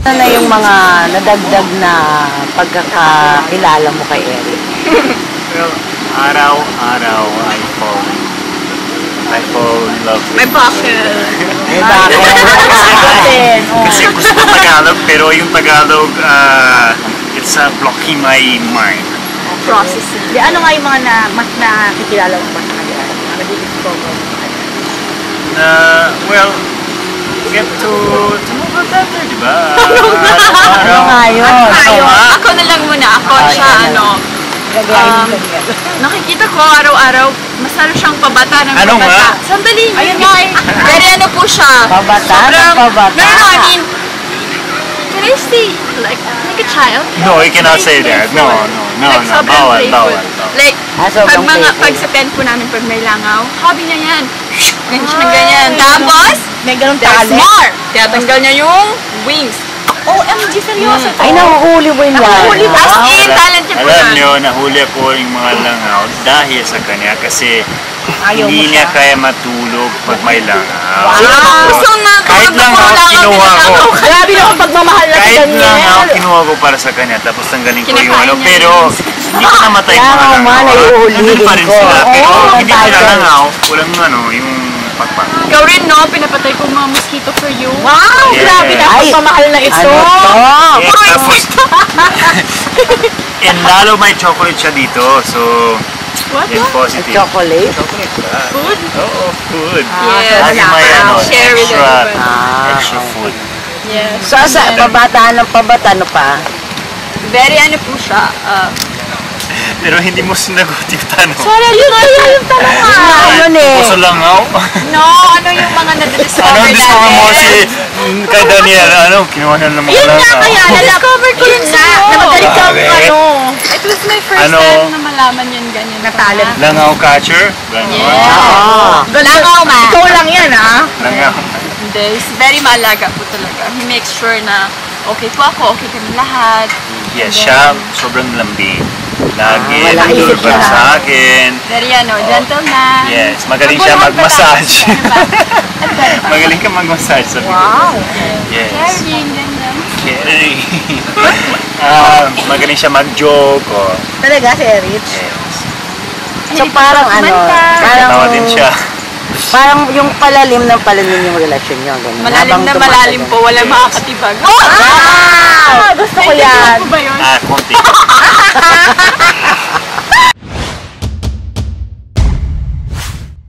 Ano na yung mga nadagdag na pagkakakilala mo kay Eric? Well, araw-araw I fall in love with May bakit. Eh, bakit? Kasi gusto ko Tagalog, pero yung Tagalog, it's blocking my mind. Processing. Di, ano nga yung mga mas nakikilala mo pa sa kanila? Nag-discover mo sa kanila? Well, get to know her better, di ba? Ano nga yun? Ako na lang muna. Ako siya, nakikita ko araw-araw, masarap siyang pabata ng Ano pabata. nga? Sandali, ayun nga eh. Very ano po siya. Pabata? Sobrang, Pabata? no, I mean, can I say, like a child? No, you cannot say that. No. Like, sobrang playful. Like, sobrang pag sa pen po namin, pag may langaw, hobby niya yan. Ganyan siya ng ganyan. Tapos, May ganun there's talent. more. Tiyatanggal niya yung wings. OMG, seryoso to? Ay, nahuhuli mo yun yan. Nahuhuli ba? As in, talent niya po Alam yan. nyo, nahuli ako yung mga langaw dahil sa kanya kasi Ayaw mo hindi siya. niya kaya matulog pag may langaw. Gusto na, Kahit langaw, kinuha ko. Grabe naman pagmamahal na Kahit ganyan. langaw, kinuha ko para sa kanya. Tapos tanggalin ko yung Kinakain ano. niya Pero hindi ko namatay yung mga Kaya nga, langaw. naiuhulihin Nandun pa rin ko. sila. Pero Oo, hindi ang nila tiger. langaw. Walang yung pakpak. Ikaw rin, no? Pinapatay ko mga mosquito for you. Wow, Yeah. grabe na Ay, pagmamahal na ito. Ano to? Yeah, tapos, and lalo may chocolate siya dito. So, What? in positive. Chocolate? Chocolate siya. Food? Oo, food. Yes. Lagi may Share with extra, everybody. extra food. Yes. So, sa pabataan ng pabata, ano pa? Very ano po siya. Pero hindi mo sinagot yung tanong. Sorry, yun yung tanong nga. Ayun eh. Puso langaw? No, ano yung mga nadidiscover Ano natin? discover mo si kay Daniel? Ano? Kinuha na naman Yun nga kaya, na-discover ko yun sa, na magaling ka Bakit? It was my first Ano? time na malaman yun ganyan. Na talent. Langaw catcher? Ganon. Yeah. Oo. Langaw ma. Ikaw lang yan, ha? Langaw. Hindi, he's very maalaga po talaga. He makes sure na okay po ako, okay kami lahat. Yes, siya sobrang lambing. Lagi malaki nandun siya. para sa akin. Very gentleman. Yes, magaling siya Magbuhat pa mag-massage. tayo. Ano ba? Magaling ka mag-massage, sabi ko. Wow. Yes. Caring, ganyan. Caring. Magaling siya mag-joke. Oh. Talaga, si Erich? Yes. So, parang ano, parang, Tawa din siya. parang yung palalim yung relasyon nyo. Ganun. Malalim Habang na tumatagal. malalim po, wala makakatibag. Ah! Gusto ko yan. Ano ba yun? Konti.